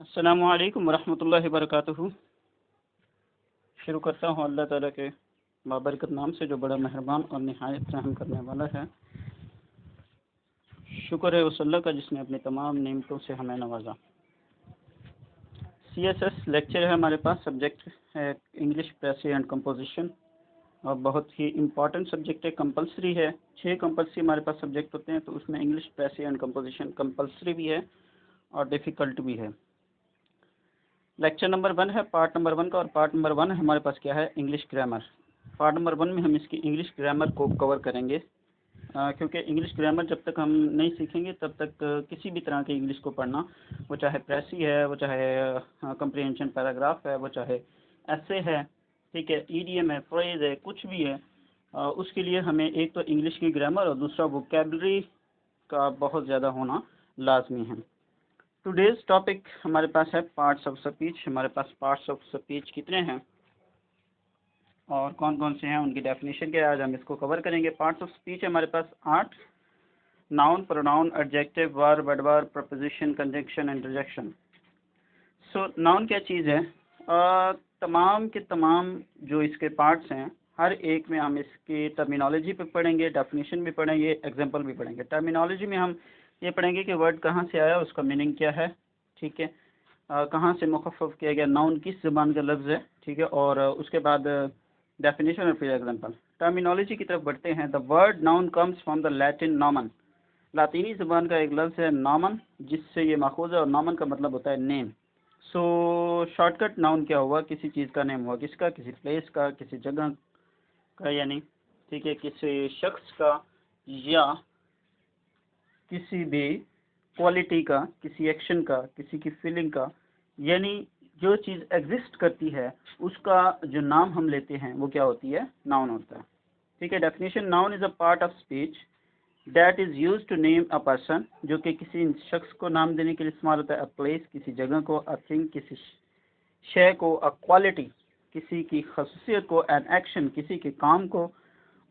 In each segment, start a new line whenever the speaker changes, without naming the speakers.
अस्सलामुअलैकुम वरहमतुल्लाहि वबरकातुहू। शुरू करता हूँ अल्लाह ताला के बाबरकत नाम से जो बड़ा मेहरबान और नहायत रहम करने वाला है। शुक्र है उस अल्लाह का जिसने अपनी तमाम नेमतों से हमें नवाजा। CSS लेक्चर है हमारे पास। सब्जेक्ट है इंग्लिश प्रेसी एंड कंपोजिशन और बहुत ही इम्पॉर्टेंट सब्जेक्ट है, कंपलसरी है। 6 कंपलसरी हमारे पास सब्जेक्ट होते हैं, तो उसमें इंग्लिश प्रेसी एंड कंपोजिशन कंपलसरी भी है और डिफ़िकल्ट भी है। लेक्चर नंबर 1 है पार्ट नंबर 1 का, और पार्ट नंबर 1 हमारे पास क्या है, इंग्लिश ग्रामर। पार्ट नंबर 1 में हम इसकी इंग्लिश ग्रामर को कवर करेंगे, क्योंकि इंग्लिश ग्रामर जब तक हम नहीं सीखेंगे तब तक किसी भी तरह की इंग्लिश को पढ़ना, वो चाहे प्रेसी है, वो चाहे कंप्रीहेंशन पैराग्राफ है, वो चाहे ऐसे है, ठीक है, ईडीएम है, फ्रेज है, कुछ भी है, उसके लिए हमें एक तो इंग्लिश की ग्रामर और दूसरा वोकेबलरी का बहुत ज़्यादा होना लाजमी है। टुडेज टॉपिक हमारे पास है पार्ट्स ऑफ स्पीच। हमारे पास पार्ट्स ऑफ स्पीच कितने हैं और कौन कौन से हैं, उनकी डेफिनेशन क्या है, आज हम इसको कवर करेंगे। पार्ट्स ऑफ स्पीच हमारे पास 8: noun, pronoun, adjective, verb, adverb, preposition, conjunction, interjection. So noun क्या चीज़ है? तमाम के तमाम जो इसके पार्ट्स हैं, हर एक में हम इसकी टर्मिनोलॉजी पे पढ़ेंगे, डेफिनेशन भी पढ़ेंगे, एग्जांपल भी पढ़ेंगे। टर्मिनोलॉजी में हम ये पढ़ेंगे कि वर्ड कहाँ से आया, उसका मीनिंग क्या है, ठीक है, कहाँ से मुखफ़फ़ किया गया, नाउन किस ज़बान का लफ्ज़ है, ठीक है, और उसके बाद डेफिनेशन और फिर एग्जांपल। टर्मिनोलॉजी की तरफ बढ़ते हैं। The word noun comes from the Latin nomen. लातीनी ज़बान का एक लफ्ज़ है नॉमन, जिससे ये माखूज़ है, और नॉमन का मतलब होता है नेम। सो शॉर्टकट नाउन क्या हुआ, किसी चीज़ का नेम हुआ, किसका, किसी प्लेस का, किसी जगह का, यानी ठीक है, किसी शख्स का या किसी भी क्वालिटी का, किसी एक्शन का, किसी की फीलिंग का, यानी जो चीज़ एग्जिस्ट करती है उसका जो नाम हम लेते हैं वो क्या होती है, नाउन होता है। ठीक है, definition: noun is a part of speech that is use to name a person, जो कि किसी शख्स को नाम देने के लिए इस्तेमाल होता है। अ प्लेस, किसी जगह को। अ थिंग, किसी शय को। अ क्वालिटी, किसी की खसूसियत को। एन एक्शन, किसी के काम को।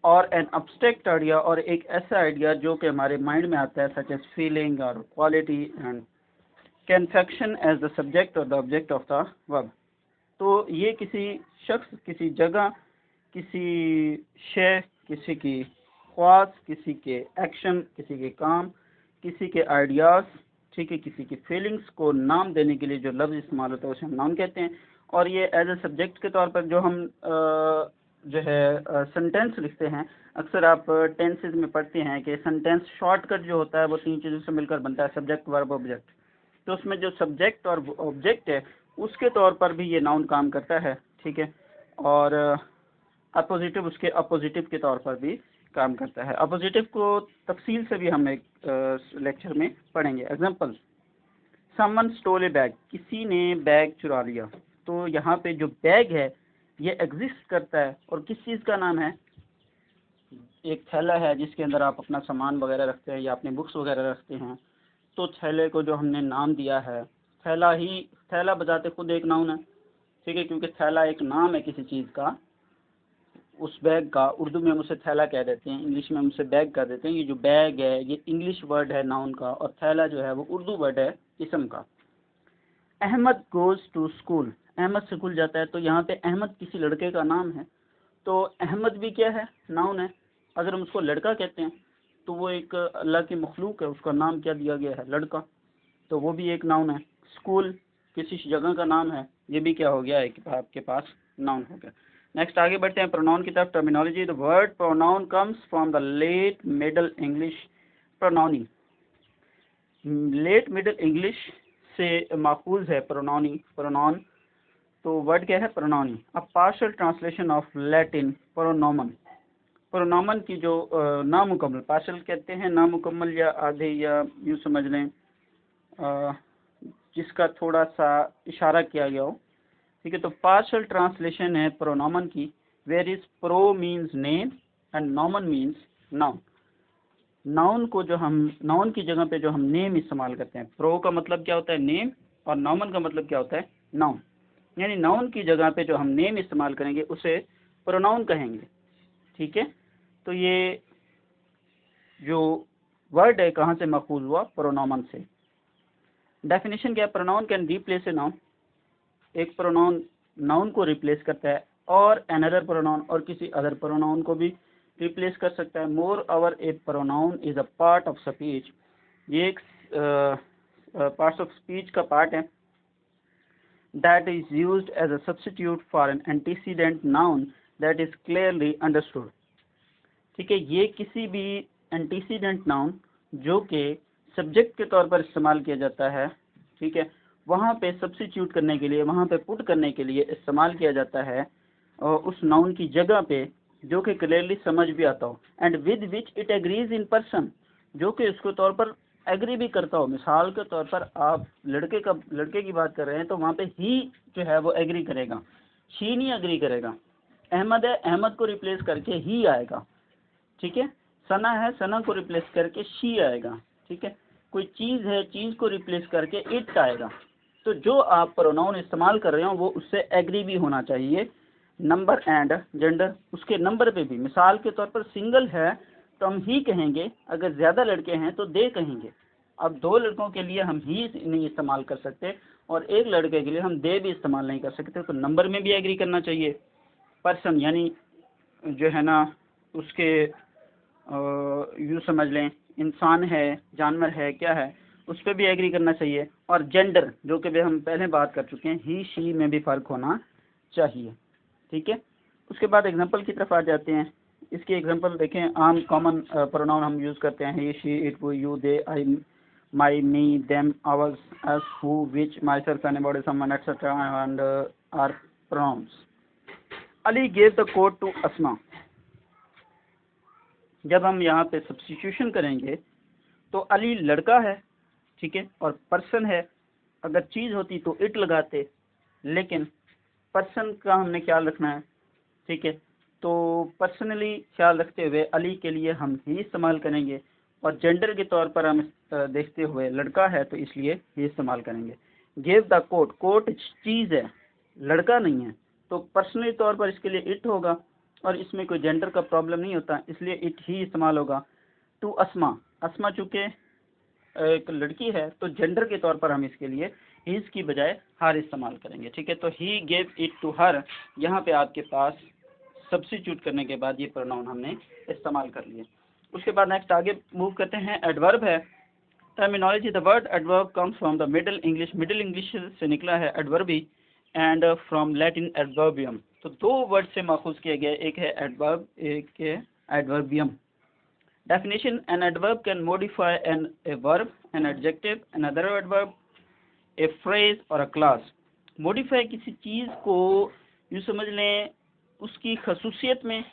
और एन अब्स्ट्रैक्ट आइडिया, और एक ऐसा आइडिया जो कि हमारे माइंड में आता है, सच एज फीलिंग और quality, and can function as the subject और the object of the verb. तो ये किसी शख्स, किसी जगह, किसी शय, किसी की ख्वास, किसी के एक्शन, किसी के काम, किसी के आइडियाज़, ठीक है, किसी की फीलिंग्स को नाम देने के लिए जो लफ्ज़ इस्तेमाल होता है उसे हम नाउन कहते हैं। और ये एज ए सब्जेक्ट के तौर पर जो हम जो है सेंटेंस लिखते हैं, अक्सर आप टेंसेज में पढ़ते हैं कि सेंटेंस शॉर्टकट जो होता है वो 3 चीज़ों से मिलकर बनता है: सब्जेक्ट, वर्ब, ऑब्जेक्ट। तो उसमें जो सब्जेक्ट और ऑब्जेक्ट है उसके तौर पर भी ये नाउन काम करता है, ठीक है, और अपोजिटिव, उसके अपोजिटिव के तौर पर भी काम करता है। अपोजिटिव को तफसील से भी हम एक लेक्चर में पढ़ेंगे। Example: someone stole a bag, किसी ने बैग चुरा लिया। तो यहाँ पे जो बैग है ये एग्जिस्ट करता है, और किस चीज़ का नाम है, एक थैला है जिसके अंदर आप अपना सामान वगैरह रखते हैं या अपनी बुक्स वगैरह रखते हैं। तो थैले को जो हमने नाम दिया है, थैला ही, थैला बजाते खुद एक नाउन है, ठीक है, क्योंकि थैला एक नाम है किसी चीज़ का, उस बैग का। उर्दू में हम उसे थैला कह देते हैं, इंग्लिश में हम उसे बैग कह देते हैं। ये जो बैग है ये इंग्लिश वर्ड है नाउन का, और थैला जो है वो उर्दू वर्ड है इसम का। Ahmad goes to school, Ahmad school जाता है। तो यहाँ पे अहमद किसी लड़के का नाम है, तो अहमद भी क्या है, नाउन है। अगर हम उसको लड़का कहते हैं तो वो एक अल्लाह की मखलूक है, उसका नाम क्या दिया गया है, लड़का, तो वो भी एक नाउन है। स्कूल किसी जगह का नाम है, ये भी क्या हो गया है कि आपके पास नाउन हो गया। नेक्स्ट आगे बढ़ते हैं प्रोनाउन की तरफ। Terminology: the word pronoun comes from the late Middle English pronoune. Late Middle English से माखूज है प्रोनाउनी, प्रोनाउन। तो वर्ड क्या है, pronoune. A partial translation of Latin pronomen. Pronomen की जो नामुकम्मल, पार्शियल कहते हैं नामुकम्मल या आधे, या यूँ समझ लें जिसका थोड़ा सा इशारा किया गया हो, ठीक है। तो पार्शियल ट्रांसलेशन है प्रोनोमन की, where is pro means name and nomen means noun. Noun को जो हम, नाउन की जगह पे जो हम नेम इस्तेमाल करते हैं, प्रो का मतलब क्या होता है, नेम, और नोमन का मतलब क्या होता है, नाउन। यानी नाउन की जगह पे जो हम नेम इस्तेमाल करेंगे उसे प्रोनाउन कहेंगे, ठीक है। तो ये जो वर्ड है कहाँ से मखूज हुआ, प्रोनोमन से। डेफिनेशन क्या है, pronoun can replace a noun, एक प्रोनाउन नाउन को रिप्लेस करता है, और अनदर प्रोनाउन, और किसी अदर प्रोनाउन को भी रिप्लेस कर सकता है। Moreover a pronoun is a part of speech, ये एक पार्ट्स ऑफ स्पीच का पार्ट है। That is used as a substitute for an antecedent noun that is clearly understood. ठीक है, ये किसी भी एंटीसीडेंट नाउन जो कि सब्जेक्ट के तौर पर इस्तेमाल किया जाता है, ठीक है, वहाँ पे सब्स्टिट्यूट करने के लिए, वहाँ पे पुट करने के लिए इस्तेमाल किया जाता है, और उस नाउन की जगह पे जो कि क्लियरली समझ भी आता हो, and with which it agrees in person, जो कि उसके तौर पर एग्री भी करता हो। मिसाल के तौर पर आप लड़के की बात कर रहे हैं तो वहाँ पे ही जो है वो एग्री करेगा, शी नहीं एग्री करेगा। अहमद है, अहमद को रिप्लेस करके ही आएगा। ठीक है, सना है, सना को रिप्लेस करके शी आएगा। ठीक है, कोई चीज़ है, चीज़ को रिप्लेस करके इट आएगा। तो जो आप प्रोनाउन इस्तेमाल कर रहे हो वो उससे एग्री भी होना चाहिए। नंबर एंड जेंडर, उसके नंबर पे भी। मिसाल के तौर पर सिंगल है तो हम ही कहेंगे, अगर ज़्यादा लड़के हैं तो दे कहेंगे। अब 2 लड़कों के लिए हम ही नहीं इस्तेमाल कर सकते और एक लड़के के लिए हम दे भी इस्तेमाल नहीं कर सकते, तो नंबर में भी एग्री करना चाहिए। पर्सन यानी जो है ना उसके यूँ समझ लें इंसान है, जानवर है, क्या है, उस पर भी एग्री करना चाहिए। और जेंडर जो कि हम पहले बात कर चुके हैं, ही शी में भी फ़र्क होना चाहिए। ठीक है, उसके बाद एग्जांपल की तरफ आ जाते हैं। इसकी एग्जांपल देखें, आम कॉमन प्रोनाउन हम यूज़ करते हैं, ही शी इट वो you they I my me them ours us who which myself anybody someone etcetera and are pronouns. Ali gave the coat to Asma. जब हम यहाँ पे सब्स्टिट्यूशन करेंगे तो अली लड़का है, ठीक है, और पर्सन है। अगर चीज़ होती तो इट लगाते, लेकिन पर्सन का हमने ख्याल रखना है। ठीक है, तो पर्सनली ख्याल रखते हुए अली के लिए हम ही इस्तेमाल करेंगे, और जेंडर के तौर पर हम देखते हुए लड़का है तो इसलिए ही इस्तेमाल करेंगे। गिव द कोट, कोट चीज़ है, लड़का नहीं है, तो पर्सनली तौर पर इसके लिए इट होगा, और इसमें कोई जेंडर का प्रॉब्लम नहीं होता, इसलिए इट ही इस्तेमाल होगा। टू अस्मा, अस्मा चूँकि एक लड़की है तो जेंडर के तौर पर हम इसके लिए हिज की बजाय हर इस्तेमाल करेंगे। ठीक है, तो he gave it to her, यहाँ पे आपके पास सब्स्टिट्यूट करने के बाद ये प्रोनाउन हमने इस्तेमाल कर लिए। उसके बाद नेक्स्ट आगे मूव करते हैं, एडवर्ब है। Terminology, the word adverb comes from the middle English, middle English से निकला है एडवर्बी, एंड फ्रॉम लैटिन एडवर्बियम। तो 2 वर्ड से माखूज किया गया, एक है एडवर्ब, एक है एडवर्बियम। Definition: an adverb can modify a verb, an adjective, another adverb, a phrase or a clause. Modify किसी चीज़ को यूँ समझ लें उसकी खसूसियत में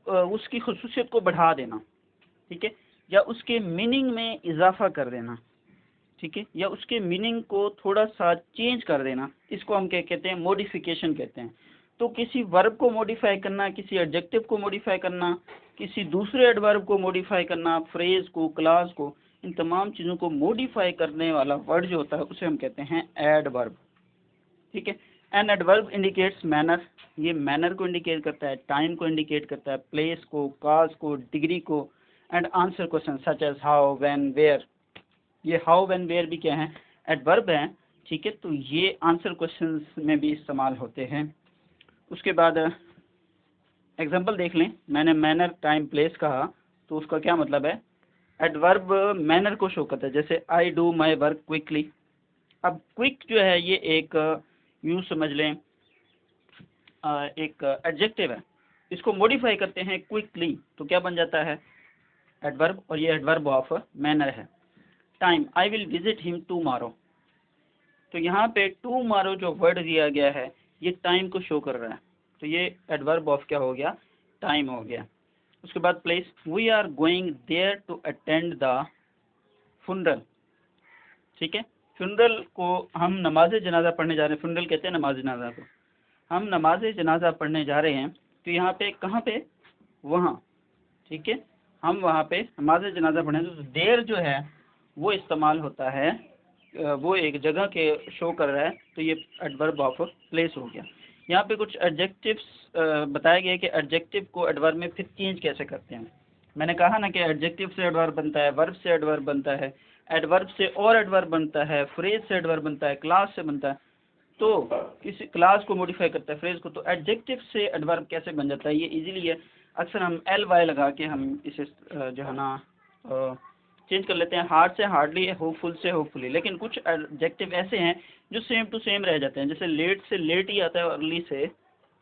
उसकी खसूसियत को बढ़ा देना, ठीक है, या उसके मीनिंग में इजाफा कर देना, ठीक है, या उसके मीनिंग को थोड़ा सा चेंज कर देना, इसको हम क्या कहते हैं, मॉडिफिकेशन कहते हैं। तो किसी वर्ब को मॉडिफाई करना, किसी एडजेक्टिव को मॉडिफाई करना, किसी दूसरे एडवर्ब को मॉडिफाई करना, फ्रेज को, क्लास को, इन तमाम चीज़ों को मॉडिफाई करने वाला वर्ड जो होता है उसे हम कहते हैं एडवर्ब। ठीक है, एन एडवर्ब इंडिकेट्स मैनर, ये मैनर को इंडिकेट करता है, टाइम को इंडिकेट करता है, प्लेस को, काज को, डिग्री को, and answer question such as how, when, where. ये हाउ, व्हेन, वेयर भी क्या है, एडवर्ब हैं। ठीक है, तो ये आंसर क्वेश्चंस में भी इस्तेमाल होते हैं। उसके बाद एग्जांपल देख लें, मैंने मैनर, टाइम, प्लेस कहा तो उसका क्या मतलब है, एडवर्ब मैनर को शो करता है। जैसे I do my work quickly. अब क्विक जो है ये एक यूँ समझ लें एक एडजेक्टिव है, इसको मॉडिफाई करते हैं क्विकली तो क्या बन जाता है, एडवर्ब, और ये एडवर्ब ऑफ मैनर है। Time, I will visit him tomorrow. तो यहाँ पे टुमारो जो वर्ड दिया गया है ये टाइम को शो कर रहा है, तो ये एडवर्ब ऑफ क्या हो गया, टाइम हो गया। उसके बाद place, we are going there to attend the funeral. ठीक है, फुनरल को हम नमाज जनाजा पढ़ने जा रहे हैं, फुनरल कहते हैं नमाज जनाजा को, हम नमाज जनाजा पढ़ने जा रहे हैं, तो यहाँ पे कहाँ पे, वहाँ। ठीक है, हम वहाँ पे नमाज जनाजा पढ़ने, तो देर जो है वो इस्तेमाल होता है, वो एक जगह के शो कर रहा है, तो ये एडवर्ब ऑफ प्लेस हो गया। यहाँ पे कुछ एडजेक्टिव्स बताया गया कि एडजेक्टिव को एडवर्ब में फिर चेंज कैसे करते हैं। मैंने कहा ना कि एडजेक्टिव से एडवर्ब बनता है, वर्ब से एडवर्ब बनता है, एडवर्ब से और एडवर्ब बनता है, फ्रेज से एडवर्ब बनता है, क्लास से बनता है। तो किसी क्लास को मॉडिफाई करता है, फ्रेज को। तो एडजेक्टिव से एडवर्ब कैसे बन जाता है, ये इजीली है। अक्सर हम एल वाई लगा के हम इसे जो है ना चेंज कर लेते हैं, हार्ड से हार्डली, होपफुल से होपफुली। लेकिन कुछ एडजेक्टिव ऐसे हैं जो सेम टू सेम रह जाते हैं, जैसे लेट से लेट ही आता है, अर्ली से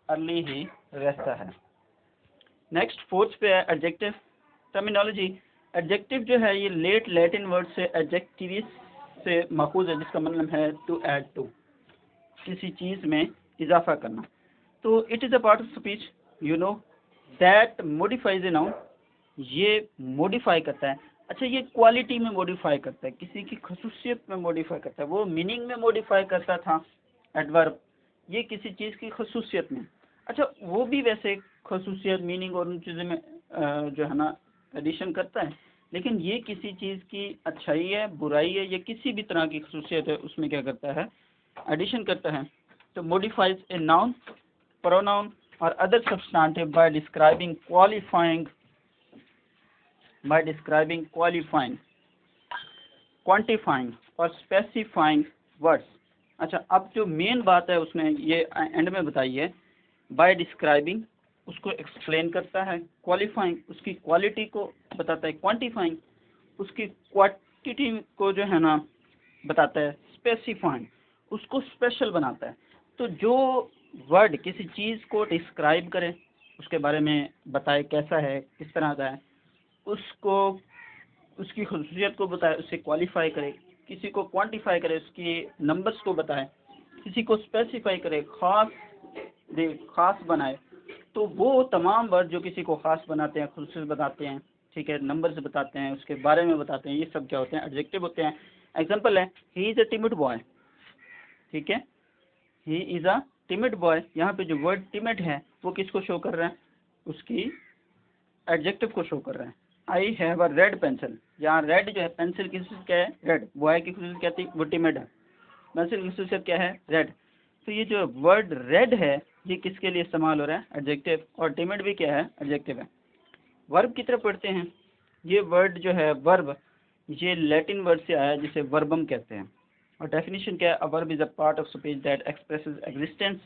अर्ली ही रहता है। नेक्स्ट फोर्थ पे है एडजेक्टिव टर्मिनोलॉजी। एडजेक्टिव जो है ये लेट लैटिन वर्ड से एडजेक्टिविस से माखूज है, जिसका मतलब है टू ऐड टू, किसी चीज़ में इजाफा करना। तो it is a part of speech you know that modifies a noun, ये मॉडिफाई करता है। अच्छा, ये क्वालिटी में मॉडिफाई करता है, किसी की खसूसियत में मॉडिफाई करता है। वो मीनिंग में मॉडिफाई करता था एडवर्ब, ये किसी चीज़ की खसूसियत में। अच्छा, वो भी वैसे खसूसियत, मीनिंग और उन चीज़ों में जो है ना एडिशन करता है, लेकिन ये किसी चीज़ की अच्छाई है, बुराई है, या किसी भी तरह की खसूसियत है, उसमें क्या करता है, एडिशन करता है। तो मॉडिफाइज ए नाउन, प्रोनाउन और other substantive by describing qualifying quantifying और स्पेसिफाइंग वर्ड्स। अच्छा, अब जो मेन बात है उसने ये एंड में बताई है, बाय डिस्क्राइबिंग उसको एक्सप्लेन करता है, क्वालिफाइंग उसकी क्वालिटी को बताता है, क्वांटिफाइंग उसकी क्वांटिटी को जो है ना बताता है, स्पेसिफाइंग उसको स्पेशल बनाता है। तो जो वर्ड किसी चीज़ को डिस्क्राइब करे, उसके बारे में बताए कैसा है, किस तरह का है, उसको उसकी खसूसियत को बताए, उससे क्वालिफाई करे, किसी को क्वांटिफाई करे, उसकी नंबर्स को बताए, किसी को स्पेसिफाई करे, खास बनाए। तो वो तमाम वर्ड जो किसी को खास बनाते हैं, खसूसियत बताते हैं, ठीक है, नंबर्स बताते हैं, उसके बारे में बताते हैं, ये सब क्या होते हैं, एडजेक्टिव होते हैं। एग्जांपल है, he is a timid boy, ठीक है, he is a timid boy. यहाँ पे जो वर्ड टिमिड है वो किसको शो कर रहा है, उसकी एडजेक्टिव को शो कर रहा है। I have a red pencil, यहाँ रेड जो है पेंसिल की खसूसियत क्या है, रेड। बॉय की खसूसियत क्या थी, वो टिमिड है। पेंसिल की खसूसियत क्या है, रेड। तो ये जो वर्ड रेड है ये किसके लिए इस्तेमाल हो रहा है, एडजेक्टिव। और टिमिड भी क्या है, एडजेक्टिव है। वर्ब की तरफ पढ़ते हैं। ये वर्ड जो है वर्ब, ये लैटिन वर्ड से आया है जिसे वर्बम कहते हैं। और डेफिनेशन क्या है, a verb is a part of speech that expresses existence,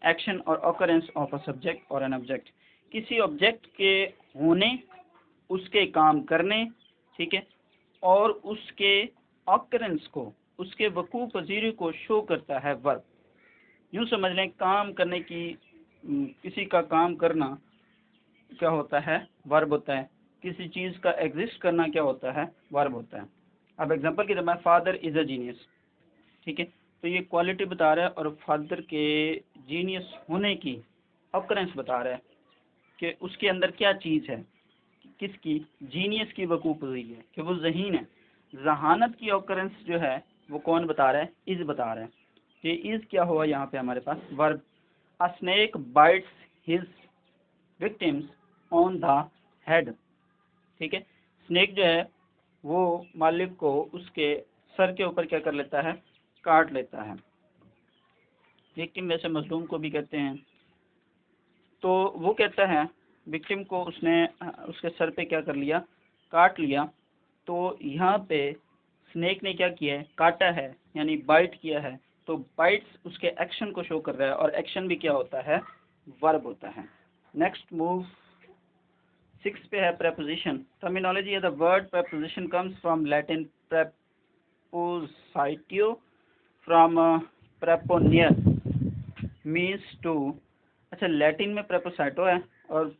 action और ऑकरेंस ऑफ अ सब्जेक्ट और एन ऑब्जेक्ट। किसी ऑब्जेक्ट के होने, उसके काम करने, ठीक है, और उसके ऑकरेंस को, उसके वकूअ पजीरी को शो करता है वर्ब। यूँ समझ लें, काम करने की, किसी का काम करना क्या होता है, वर्ब होता है। किसी चीज़ का एग्जिस्ट करना क्या होता है, वर्ब होता है। अब एग्जांपल की तरह, my father is a genius, ठीक है, तो ये क्वालिटी बता रहा है और फादर के जीनियस होने की ऑकरेंस बता रहा है कि उसके अंदर क्या चीज़ है, किसकी, जीनियस की वकूअ पजीरी है, कि वो ज़हीन है। जहानत की ऑकरेंस जो है वो कौन बता रहा है, इज़ बता रहा है। ये इज़ क्या हुआ यहाँ पे हमारे पास, verb. A snake bites his victims on the head, ठीक है, स्नेक जो है वो मालिक को उसके सर के ऊपर क्या कर लेता है, काट लेता है। विक्टिम वैसे मजलूम को भी कहते हैं। तो वो कहता है विक्टिम को उसने उसके सर पे क्या कर लिया, काट लिया। तो यहाँ पे स्नेक ने क्या किया है, काटा है, यानी बाइट किया है। तो बाइट्स उसके एक्शन को शो कर रहा है, और एक्शन भी क्या होता है, वर्ब होता है। नेक्स्ट मूव 6 पे है preposition terminology. The word preposition comes from Latin praepositio from praeponere means to. अच्छा, लैटिन में प्रेपोसाइटो है और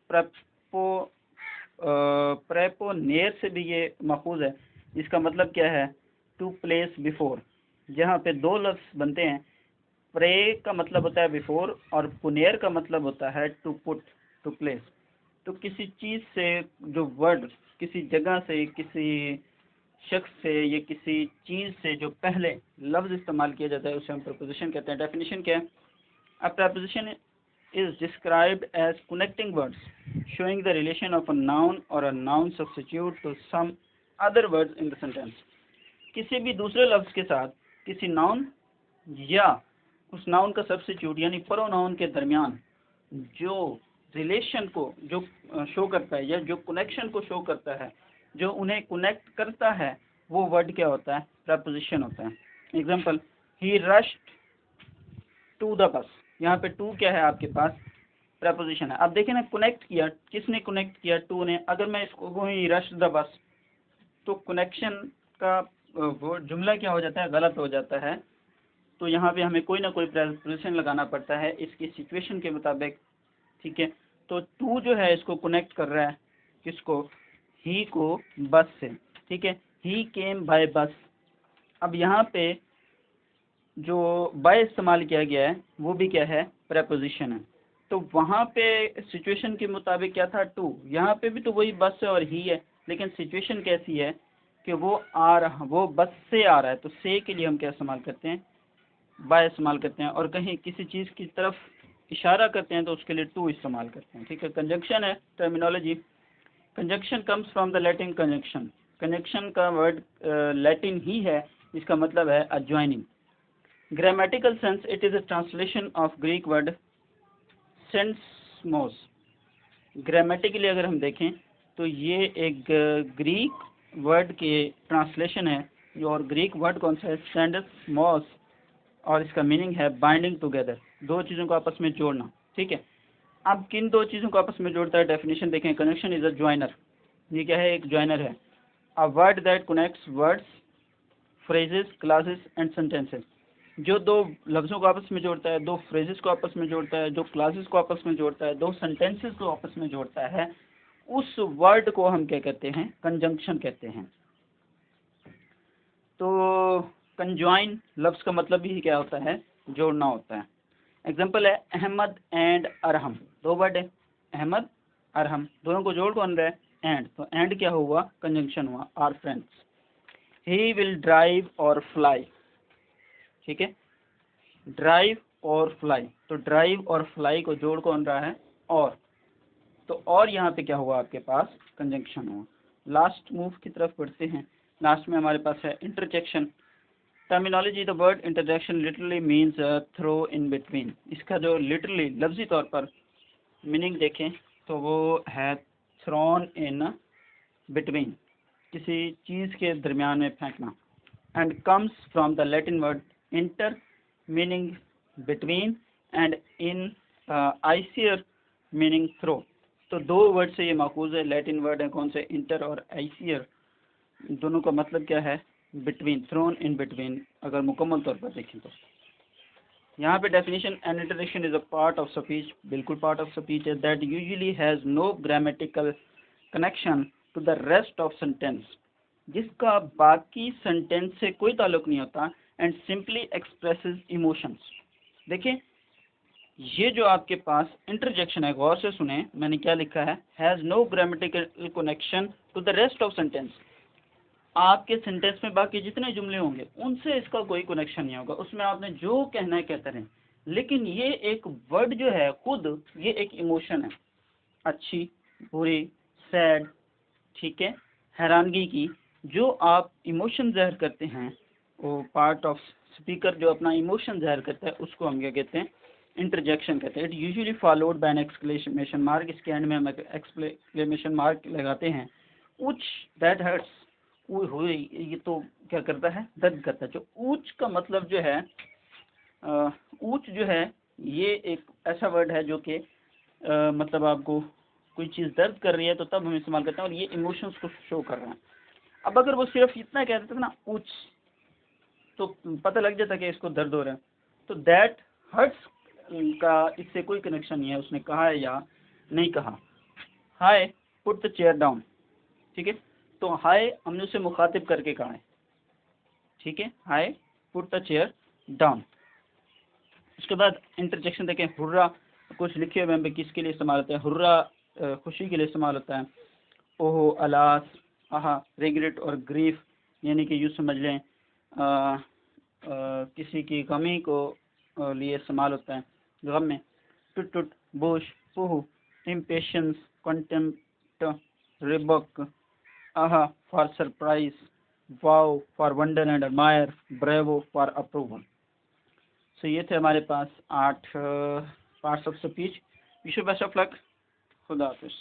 प्रेपोनियर से भी ये माखूज है, जिसका मतलब क्या है, टू प्लेस बिफोर। जहाँ पे दो लफ्ज़ बनते हैं, प्रे का मतलब होता है बिफोर और पुनेर का मतलब होता है टू पुट, टू प्लेस। तो किसी चीज़ से जो वर्ड, किसी जगह से, किसी शख्स से या किसी चीज़ से जो पहले लफ्ज़ इस्तेमाल किया जाता है उसे हम प्रपोजिशन कहते हैं। डेफिनेशन क्या है, अ preposition is described as connecting words showing the relation of a noun or a noun substitute to some other words in the sentence। किसी भी दूसरे लफ्ज़ के साथ किसी नाउन या उस नाउन का सब्स्टिट्यूट यानी प्रोनाउन के दरमियान जो रिलेशन को जो शो करता है या जो कनेक्शन को शो करता है, जो उन्हें कनेक्ट करता है, वो वर्ड क्या होता है? प्रपोजिशन होता है। Example, he rushed to the bus, यहाँ पे टू क्या है आपके पास? प्रपोजिशन है। अब देखिए ना, कनेक्ट किया, किसने कनेक्ट किया? टू ने। अगर मैं इसको ही रश्ड द बस, तो कनेक्शन का वो जुमला क्या हो जाता है? गलत हो जाता है। तो यहाँ पे हमें कोई ना कोई प्रपोजिशन लगाना पड़ता है इसकी सिचुएशन के मुताबिक, ठीक है। तो टू जो है इसको कनेक्ट कर रहा है किसको? ही को बस से, ठीक है। ही केम बाय बस। अब यहाँ पे जो बाय इस्तेमाल किया गया है वो भी क्या है? प्रपोजिशन है। तो वहाँ पे सिचुएशन के मुताबिक क्या था? टू। यहाँ पे भी तो वही बस है और ही है, लेकिन सिचुएशन कैसी है कि वो आ रहा, वो बस से आ रहा है। तो से के लिए हम क्या इस्तेमाल करते हैं? बाय इस्तेमाल करते हैं। और कहीं किसी चीज़ की तरफ इशारा करते हैं तो उसके लिए टू इस्तेमाल करते हैं, ठीक है। कंजंक्शन है terminology. Conjunction comes from the Latin conjunction. Conjunction का वर्ड लैटिन ही है, इसका मतलब है a joining. Grammatical sense, it is a translation of Greek word syndesmos. Grammatically अगर हम देखें तो ये एक ग्रीक वर्ड के ट्रांसलेशन है। और ग्रीक वर्ड कौन सा है? सेंसमोस। और इसका मीनिंग है बाइंडिंग टुगेदर, दो चीज़ों को आपस में जोड़ना, ठीक है। अब किन दो चीज़ों को आपस में जोड़ता है? डेफिनेशन देखें, कनेक्शन इज अ ज्वाइनर। ये क्या है? एक ज्वाइनर है। A word that connects words, phrases, classes and sentences. जो दो लफ्ज़ों को आपस में जोड़ता है, दो फ्रेजेस को आपस में जोड़ता है, दो क्लासेस को आपस में जोड़ता है, दो सेंटेंसेस को आपस में जोड़ता है, उस वर्ड को हम क्या कहते हैं? कंजंक्शन कहते हैं। तो कंजॉइन लफ्ज़ का मतलब ही क्या होता है? जोड़ना होता है। एग्जाम्पल है अहमद एंड अरहम, दो वर्ड है, अहमद अरहम, दोनों को जोड़ कौन रहा है? एंड। तो एंड क्या हुआ? कंजंक्शन हुआ, are friends. He will drive or fly, ठीक है। ड्राइव और फ्लाई, तो ड्राइव और फ्लाई को जोड़ कौन रहा है? और। तो और यहाँ पे क्या हुआ आपके पास? कंजंक्शन हुआ। लास्ट मूव की तरफ बढ़ते हैं। लास्ट में हमारे पास है interjection. Terminology, the word interjection literally means throw in between. इसका जो लिटरली लफ्जी तौर पर मीनिंग देखें तो वो है थ्रोन इन बिटवीन, किसी चीज़ के दरमियान में फेंकना। And comes from the Latin word inter, meaning between, and in iacere meaning throw. तो दो वर्ड से ये माखूज है। लैटिन वर्ड है कौन से? इंटर और आइसियर। दोनों का मतलब क्या है? बिटवीन, थ्रोन इन बिटवीन, अगर मुकम्मल तौर पर देखें तो। यहाँ पे definition, an interjection is a part of speech, बिल्कुल पार्ट ऑफ स्पीच है, that usually has no grammatical connection to the rest of sentence, जिसका बाकी सेंटेंस से कोई ताल्लुक नहीं होता, एंड सिंपली एक्सप्रेसेस इमोशंस। देखिए, ये जो आपके पास इंटरजेक्शन है, गौर से सुने, मैंने क्या लिखा है? Has no grammatical connection to the rest of sentence. आपके सेंटेंस में बाकी जितने जुमले होंगे उनसे इसका कोई कनेक्शन नहीं होगा, उसमें आपने जो कहना है कहते रहें। लेकिन ये एक वर्ड जो है खुद, ये एक इमोशन है, अच्छी, बुरी, सैड, ठीक है, हैरानगी की, जो आप इमोशन ज़ाहिर करते हैं, वो पार्ट ऑफ स्पीकर जो अपना इमोशन ज़ाहिर करता है उसको हम क्या कहते हैं? इंटरजेक्शन कहते हैं। It usually followed by an exclamation mark. इसके एंड में हम एक्सक्लेमेशन मार्क लगाते हैं। उच दैट हर्ट्स, हुई, ये तो क्या करता है? दर्द करता है। जो ऊंच का मतलब जो है, ऊंच जो है ये एक ऐसा वर्ड है जो कि मतलब आपको कोई चीज़ दर्द कर रही है तो तब हम इस्तेमाल करते हैं, और ये इमोशंस को शो कर रहा है। अब अगर वो सिर्फ इतना कह देता ना ऊंच, तो पता लग जाता कि इसको दर्द हो रहा है। तो दैट हर्ट्स का इससे कोई कनेक्शन नहीं है, उसने कहा है या नहीं कहा। हाय पुट द चेयर डाउन, ठीक है। तो हाय हमने उसे मुखातिब करके कहा है, ठीक है, हाय पुट द चेयर डाउन। उसके बाद इंटरजेक्शन देखें, हुर्रा, कुछ लिखे हुए हैं किसके लिए इस्तेमाल होता है? हुर्रा खुशी के लिए इस्तेमाल होता है। ओहो, अलास, आहा, रिग्रेट और ग्रीफ, यानी कि यूँ समझ लें किसी की कमी को लिए इस्तेमाल होता है, गम में। टुट टुट, बोश, पुहु, impatience, contempt, rebuke, aha for surprise, wow for wonder and admire, bravo for approval. So ये थे हमारे पास 8 parts of speech. Wish you best of luck. खुदा हाफिज़।